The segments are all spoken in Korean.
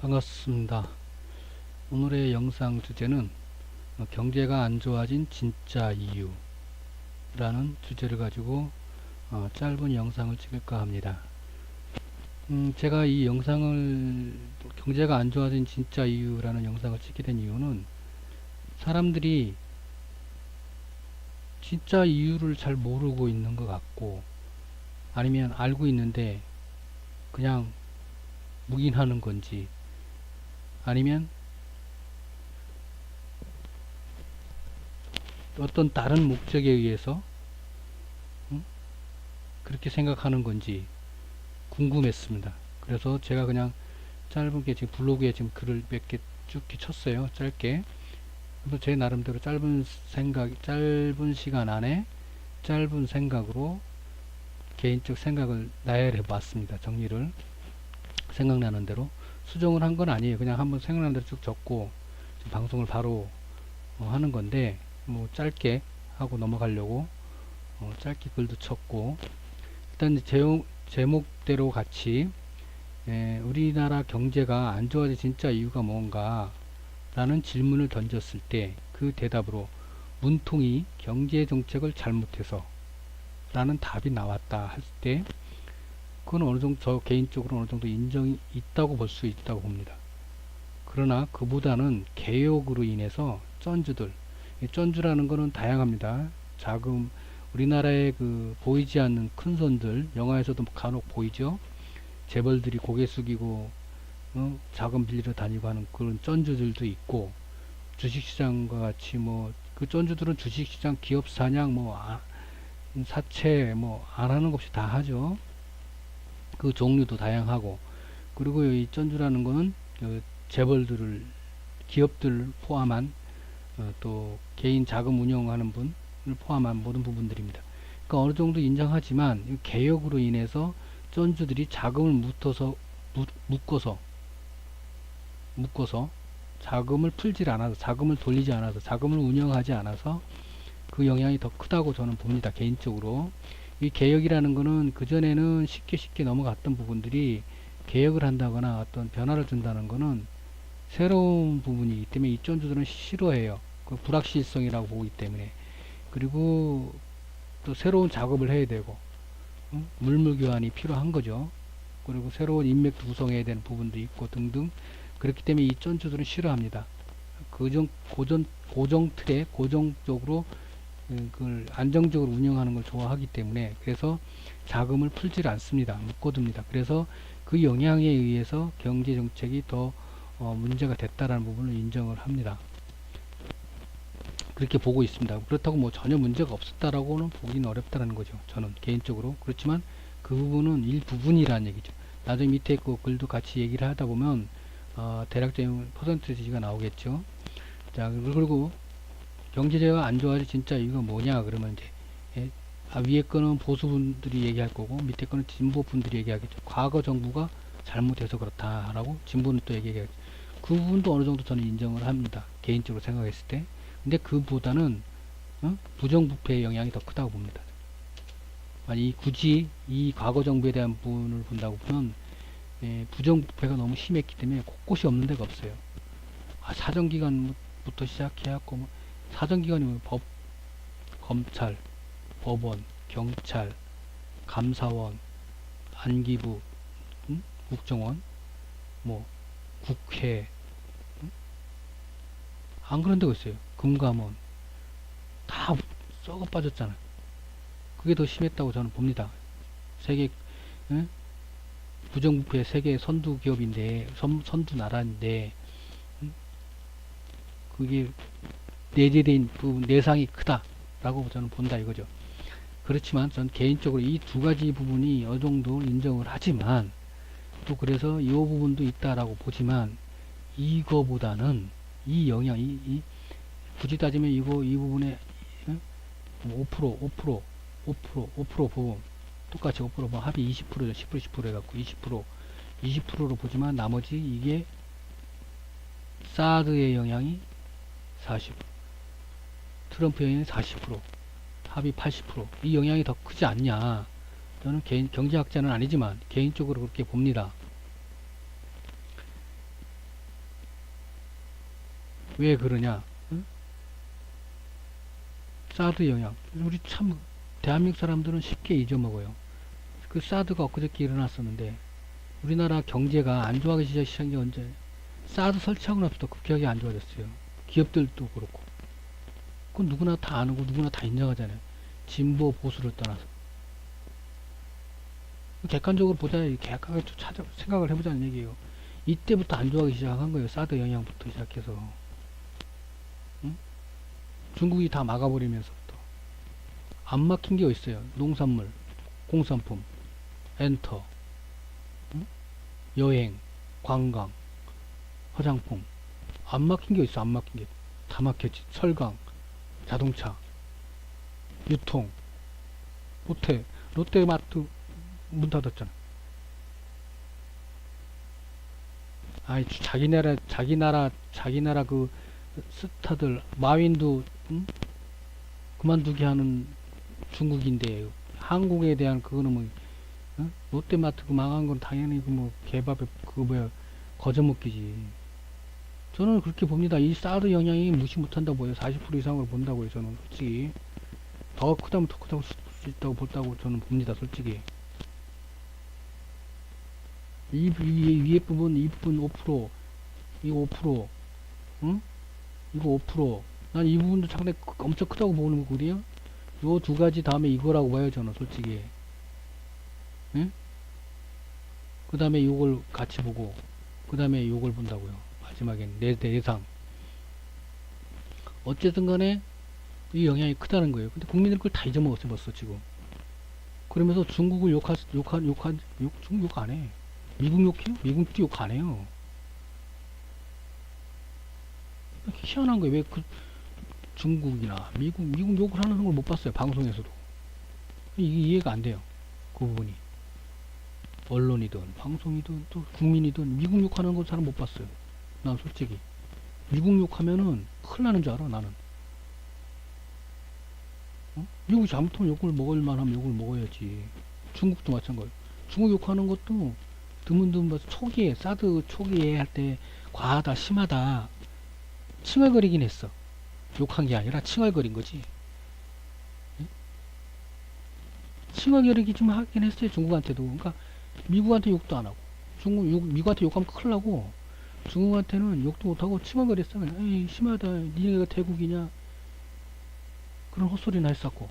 반갑습니다. 오늘의 영상 주제는 경제가 안 좋아진 진짜 이유라는 주제를 가지고 짧은 영상을 찍을까 합니다. 제가 이 영상을 경제가 안 좋아진 진짜 이유라는 영상을 찍게 된 이유는 사람들이 진짜 이유를 잘 모르고 있는 것 같고, 아니면 알고 있는데 그냥 묵인하는 건지, 아니면 어떤 다른 목적에 의해서 그렇게 생각하는 건지 궁금했습니다. 그래서 제가 그냥 짧게 지금 블로그에 지금 글을 몇 개 쭉 쳤어요. 짧게. 그래서 제 나름대로 짧은 시간 안에 짧은 생각으로 개인적 생각을 나열해 봤습니다. 정리를 생각나는 대로 수정을 한 건 아니에요. 그냥 한번 생각나는 대로 쭉 적고 방송을 바로 하는 건데, 뭐 짧게 하고 넘어가려고 짧게 글도 쳤고, 일단 제목대로 같이 우리나라 경제가 안 좋아진 진짜 이유가 뭔가 라는 질문을 던졌을 때 그 대답으로 문통이 경제 정책을 잘못해서 라는 답이 나왔다 할 때, 그건 어느 정도 저 개인적으로 어느 정도 인정이 있다고 볼 수 있다고 봅니다. 그러나 그보다는 개혁으로 인해서 쩐주라는 거는 다양합니다. 우리나라의 그 보이지 않는 큰 손들, 영화에서도 간혹 보이죠. 재벌들이 고개 숙이고 자금 빌리러 다니고 하는 그런 쩐주들도 있고, 주식시장과 같이 뭐 그 쩐주들은 주식시장 기업 사냥 사채 안 하는 것 없이 다 하죠. 그 종류도 다양하고, 그리고 이 쩐주라는 거는 그 기업들을 포함한 또 개인 자금 운영하는 분을 포함한 모든 부분들입니다. 그러니까 어느 정도 인정하지만 개혁으로 인해서 쩐주들이 자금을 묶어서 자금을 풀질 않아서, 자금을 돌리지 않아서, 자금을 운영하지 않아서 그 영향이 더 크다고 저는 봅니다. 개인적으로. 이 개혁이라는 거는 그전에는 쉽게 넘어갔던 부분들이, 개혁을 한다거나 어떤 변화를 준다는 거는 새로운 부분이기 때문에 이 쩐주들은 싫어해요. 그 불확실성이라고 보기 때문에. 그리고 또 새로운 작업을 해야 되고, 물물교환이 필요한 거죠. 그리고 새로운 인맥도 구성해야 되는 부분도 있고 등등. 그렇기 때문에 이 쩐주들은 싫어합니다. 고정 틀에 고정적으로 그걸 안정적으로 운영하는 걸 좋아하기 때문에, 그래서 자금을 풀질 않습니다. 묶어둡니다. 그래서 그 영향에 의해서 경제 정책이 더 문제가 됐다라는 부분을 인정을 합니다. 그렇게 보고 있습니다. 그렇다고 뭐 전혀 문제가 없었다라고는 보기는 어렵다는 거죠. 저는 개인적으로. 그렇지만 그 부분은 일부분이라는 얘기죠. 나중에 밑에 그 글도 같이 얘기를 하다 보면 대략적인 퍼센티지가 나오겠죠. 자, 그리고 경제제가 안 좋아지 진짜 이유가 뭐냐 그러면 이제 위에 거는 보수분들이 얘기할 거고 밑에 거는 진보분들이 얘기하겠죠. 과거 정부가 잘못해서 그렇다라고 진보는 또 얘기하겠죠. 그 부분도 어느 정도 저는 인정을 합니다. 개인적으로 생각했을 때. 근데 그보다는 부정부패의 영향이 더 크다고 봅니다. 아니 굳이 이 과거 정부에 대한 부분을 본다고 보면 부정부패가 너무 심했기 때문에 곳곳이 없는 데가 없어요. 사정기관부터 시작해갖고 사정기관이 검찰, 법원, 경찰, 감사원, 안기부, 국정원, 뭐 국회, 안 그런 데가 있어요. 금감원 다 썩어 빠졌잖아요. 그게 더 심했다고 저는 봅니다. 세계 부정부패 세계 선두 기업인데, 선두 나라인데 그게 내재된 부분 내상이 크다라고 저는 본다 이거죠. 그렇지만 전 개인적으로 이 두 가지 부분이 어느 정도 인정을 하지만, 또 그래서 이 부분도 있다라고 보지만, 이거보다는 이 영향, 굳이 따지면 이 부분에 5% 보고 똑같이 5% 뭐 합이 20%죠. 10% 해갖고 20%로 보지만, 나머지 이게 사드의 영향이 40, 트럼프 영향이 40%, 합이 80%이 영향이 더 크지 않냐. 저는 경제학자는 아니지만 개인적으로 그렇게 봅니다. 왜 그러냐? 응? 사드 영향. 우리 참 대한민국 사람들은 쉽게 잊어먹어요. 그 사드가 엊그저께 일어났었는데 우리나라 경제가 안 좋아하기 시작한 게 언제? 사드 설치하고 나서부터 급격하게 안 좋아졌어요. 기업들도 그렇고. 그건 누구나 다 아는 거, 누구나 다 인정하잖아요. 진보 보수를 떠나서. 객관적으로 보자, 객관적으로 생각을 해보자는 얘기예요. 이때부터 안 좋아하기 시작한 거예요. 사드 영향부터 시작해서. 응? 중국이 다 막아버리면서부터. 안 막힌 게 있어요. 농산물, 공산품, 엔터, 응? 여행, 관광, 화장품. 안 막힌 게 있어. 안 막힌 게. 다 막혔지. 설강, 자동차, 유통, 롯데마트 문 닫았잖아. 아이, 자기 나라 그 스타들, 마윈도, 응? 그만두게 하는 중국인데, 한국에 대한 그거는 뭐, 응? 롯데마트 그 망한 건 당연히 그 뭐, 개밥에, 그 뭐야, 거저먹기지. 저는 그렇게 봅니다. 이 사드 영향이 무시 못한다고 보여요. 40% 이상으로 본다고요. 저는 솔직히. 더 크다면 더 크다고 수 있다고 본다고 저는 봅니다. 솔직히. 위에 부분, 이 부분 5%, 이거 5%, 응? 이거 5%. 난 이 부분도 상당히 엄청 크다고 보는 거거든요. 요 두 가지 다음에 이거라고 봐요, 저는 솔직히. 응? 그 다음에 요걸 같이 보고, 그 다음에 요걸 본다고요. 마지막엔 내 대상. 어쨌든 간에 이 영향이 크다는 거예요. 근데 국민들 그걸 다 잊어먹었어요, 벌써 지금. 그러면서 중국을 중국 욕 안 해. 미국 욕해요? 미국도 욕 안 해요. 희한한 거예요. 왜 그 중국이나 미국 욕을 하는 걸 못 봤어요. 방송에서도. 이게 이해가 안 돼요. 그 부분이. 언론이든, 방송이든, 또 국민이든, 미국 욕하는 거 잘 못 봤어요. 난 솔직히. 미국 욕하면은 큰일 나는 줄 알아, 나는. 어? 미국이 잘못하면 욕을 먹을 만하면 욕을 먹어야지. 중국도 마찬가지고. 중국 욕하는 것도 드문드문 봐서 초기에, 사드 초기에 할 때 과하다, 심하다. 칭얼거리긴 했어. 욕한 게 아니라 칭얼거린 거지. 칭얼거리기 좀 하긴 했어요. 중국한테도. 그러니까 미국한테 욕도 안 하고. 미국한테 욕하면 큰일 나고. 중국한테는 욕도 못하고 칭얼거렸어. 그냥 에이 심하다. 니네가 태국이냐. 그런 헛소리나 했었고.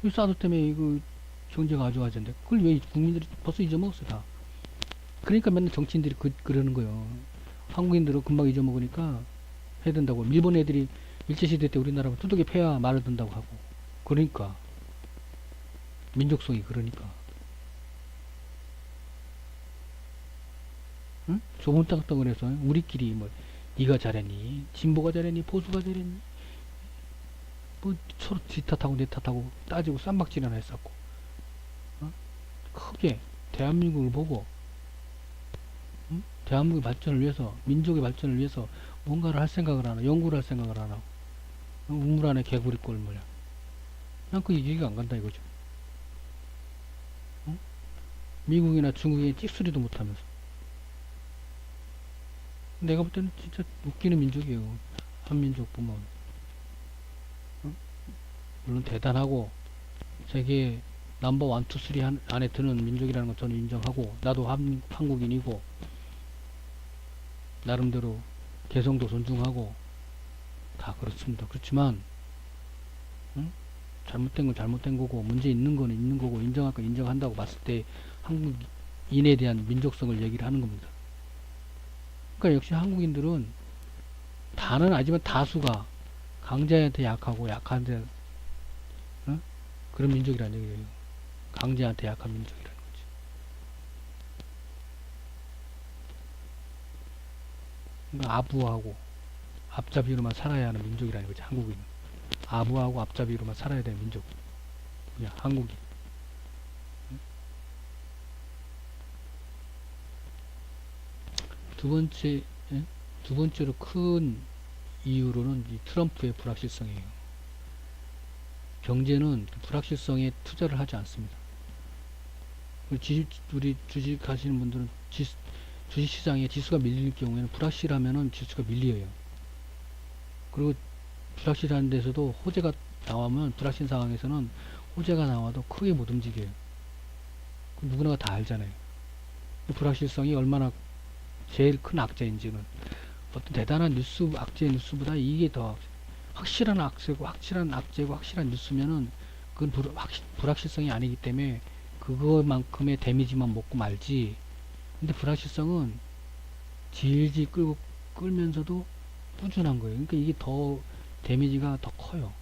이 사드 때문에 이거 경제가 아주 아전데. 그걸 왜 국민들이 벌써 잊어먹었어 다. 그러니까 맨날 정치인들이 그러는 거예요. 한국인들은 금방 잊어먹으니까 해야 된다고. 일본 애들이 일제시대 때 우리나라 두둑이 패야 말을 듣는다고 하고. 그러니까. 민족성이 그러니까. 응? 좁은 땅덩어리에서 우리끼리 뭐 네가 잘했니? 진보가 잘했니? 보수가 잘했니? 뭐 서로 지 탓하고 내 탓하고 따지고 쌈박질이나 했었고. 어? 크게 대한민국을 보고 응? 대한민국의 발전을 위해서 민족의 발전을 위해서 뭔가를 할 생각을 하나 연구를 할 생각을 하나 우물 안에 개구리 꼴 뭐야. 난 그 얘기가 안 간다 이거죠. 응? 미국이나 중국에 찍소리도 못하면서 내가 볼 때는 진짜 웃기는 민족이에요. 한민족 보면 물론 대단하고 세계 넘버 1, 2, 3 안에 드는 민족이라는 건 저는 인정하고 나도 한국인이고 나름대로 개성도 존중하고 다 그렇습니다. 그렇지만 응? 잘못된 건 잘못된 거고 문제 있는 건 있는 거고 인정할 건 인정한다고 봤을 때 한국인에 대한 민족성을 얘기를 하는 겁니다. 그러니까 역시 한국인들은 다는 아니지만 다수가 강자한테 약하고 약한데 응? 그런 민족이라는 얘기예요. 강자한테 약한 민족이라는 거지. 그러니까 아부하고 앞잡이로만 살아야 하는 민족이라는 거지. 한국인은 아부하고 앞잡이로만 살아야 되는 민족. 그냥 한국인. 두 번째, 예? 두 번째로 큰 이유로는 이 트럼프의 불확실성이에요. 경제는 그 불확실성에 투자를 하지 않습니다. 우리 주식 하시는 분들은 주식 시장에 지수가 밀릴 경우에는 불확실하면은 지수가 밀려요. 그리고 불확실한 데서도 호재가 나오면, 불확신 상황에서는 호재가 나와도 크게 못 움직여요. 누구나가 다 알잖아요. 불확실성이 얼마나 제일 큰 악재인지는. 어떤 대단한 뉴스, 악재 뉴스보다 이게 더 확실한 악재고, 확실한 뉴스면은 그건 불확실성이 아니기 때문에 그거만큼의 데미지만 먹고 말지. 근데 불확실성은 질질 끌면서도 꾸준한 거예요. 그러니까 이게 더 데미지가 더 커요.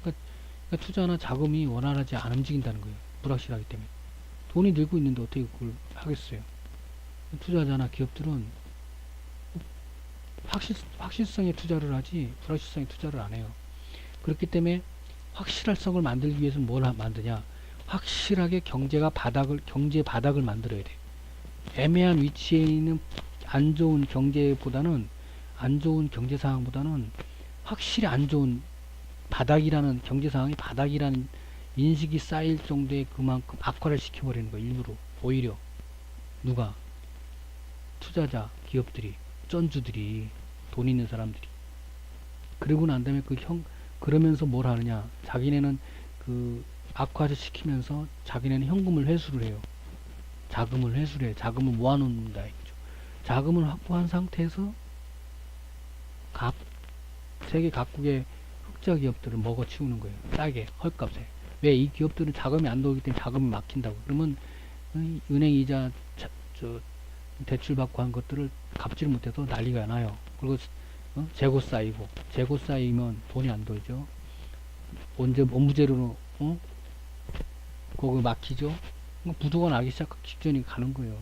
그러니까 투자나 자금이 원활하지 안 움직인다는 거예요. 불확실하기 때문에. 돈이 늘고 있는데 어떻게 그걸 하겠어요. 투자자나 기업들은 확실성에 투자를 하지 불확실성에 투자를 안 해요. 그렇기 때문에 확실성을 만들기 위해서는 뭘 만드냐? 확실하게 경제 바닥을 만들어야 돼. 애매한 위치에 있는 안 좋은 경제보다는, 안 좋은 경제 상황보다는 확실히 안 좋은 바닥이라는, 경제 상황이 바닥이라는 인식이 쌓일 정도의 그만큼 악화를 시켜버리는 거예요. 일부러. 오히려. 누가? 투자자, 기업들이, 쩐주들이, 돈 있는 사람들이. 그러고 난 다음에 그러면서 뭘 하느냐. 자기네는 그 악화를 시키면서 자기네는 현금을 회수를 해요. 자금을 회수를 해요. 자금을 모아놓는다. 이거죠. 자금을 확보한 상태에서 세계 각국의 흑자 기업들을 먹어치우는 거예요. 싸게, 헐값에. 왜? 이 기업들은 자금이 안 나오기 때문에 자금이 막힌다고. 그러면 은행 이자 대출 받고 한 것들을 갚지를 못해서 난리가 나요. 그리고 재고 쌓이면 돈이 안 돌죠. 원부재료로 거기 막히죠. 부도가 나기 시작 직전이 가는 거예요.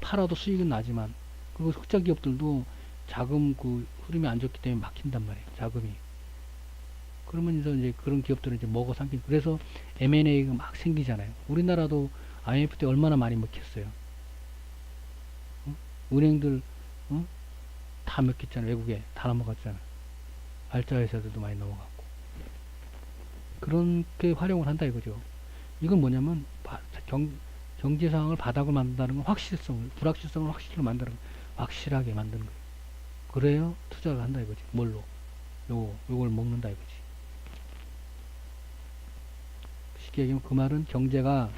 팔아도 수익은 나지만. 그리고 흑자 기업들도 자금 그 흐름이 안 좋기 때문에 막힌단 말이에요. 자금이. 그러면서 이제 그런 기업들은 이제 먹어 삼킨. 그래서 M&A가 막 생기잖아요. 우리나라도 IMF 때 얼마나 많이 먹혔어요. 은행들 다 먹혔잖아. 외국에 다 넘어갔잖아. 알짜 회사들도 많이 넘어갔고. 그렇게 활용을 한다 이거죠. 이건 뭐냐면 경제 상황을 바닥을 만든다는 건 불확실성을 확실로 만드는 거. 확실하게 만드는 거예요. 그래요 투자를 한다 이거지. 뭘로? 요걸 먹는다 이거지. 쉽게 얘기하면 그 말은 경제가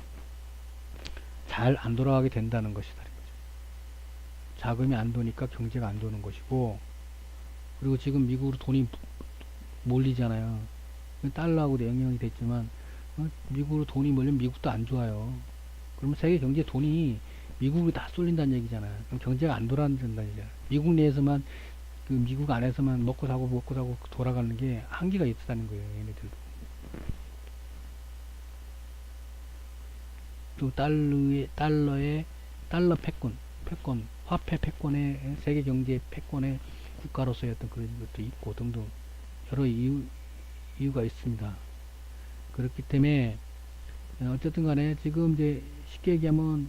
잘 안 돌아가게 된다는 것이다. 자금이 안 도니까 경제가 안 도는 것이고, 그리고 지금 미국으로 돈이 몰리잖아요. 달러하고도 영향이 됐지만 미국으로 돈이 몰리면 미국도 안 좋아요. 그러면 세계 경제 돈이 미국으로 다 쏠린다는 얘기잖아요. 그럼 경제가 안 돌아간다는 얘기잖아요. 미국 내에서만, 미국 안에서만 먹고 사고 돌아가는 게 한계가 있다는 거예요. 얘네들도. 또 달러 패권, 화폐 패권의, 세계 경제 패권의 국가로서의 어떤 그런 것도 있고 등등 여러 이유가 있습니다. 그렇기 때문에 어쨌든 간에 지금 이제 쉽게 얘기하면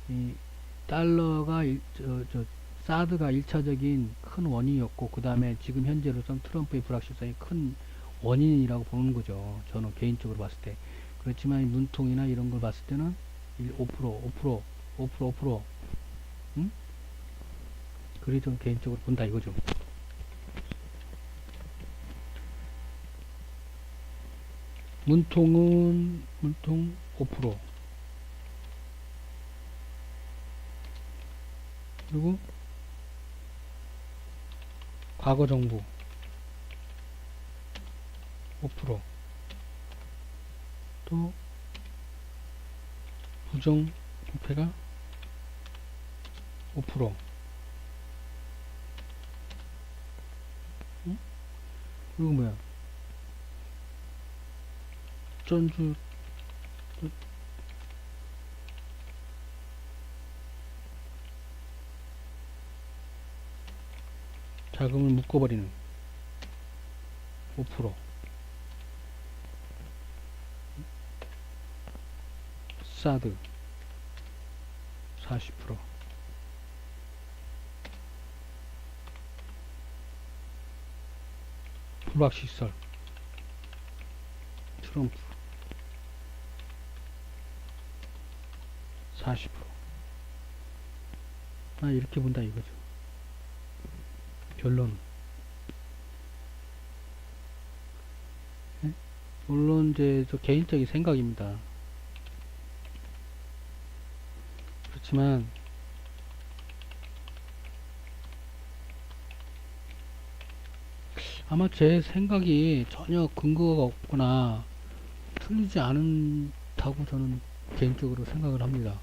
이 달러가 사드가 1차적인 큰 원인이었고, 그 다음에 지금 현재로선 트럼프의 불확실성이 큰 원인이라고 보는 거죠. 저는 개인적으로 봤을 때. 그렇지만 문통이나 이런 걸 봤을 때는 5%, 응? 그리 좀 개인적으로 본다 이거죠. 문통 5%. 그리고 과거 정부 5%. 또 부정 부패가 5%. 응? 그리고 뭐야? 전주 자금을 묶어버리는 5%. 사드 40%. 불확실성 트럼프 40%. 이렇게 본다 이거죠. 결론은 물론 이제 저 개인적인 생각입니다. 그렇지만 아마 제 생각이 전혀 근거가 없거나 틀리지 않다고 저는 개인적으로 생각을 합니다.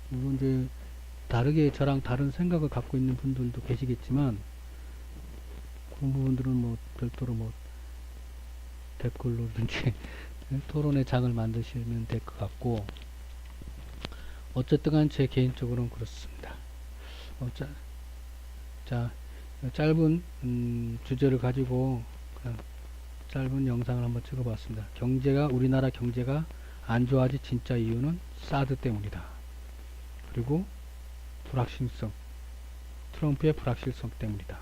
물론 이제 다르게 저랑 다른 생각을 갖고 있는 분들도 계시겠지만 그런 부분들은 뭐 별도로 뭐 댓글로든지 토론의 장을 만드시면 될 것 같고, 어쨌든 간 제 개인적으로는 그렇습니다. 자, 자, 짧은 주제를 가지고 그냥 짧은 영상을 한번 찍어봤습니다. 우리나라 경제가 안 좋아지 진짜 이유는 사드 때문이다. 그리고 불확실성, 트럼프의 불확실성 때문이다.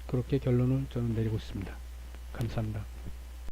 그렇게 결론을 저는 내리고 있습니다. 감사합니다.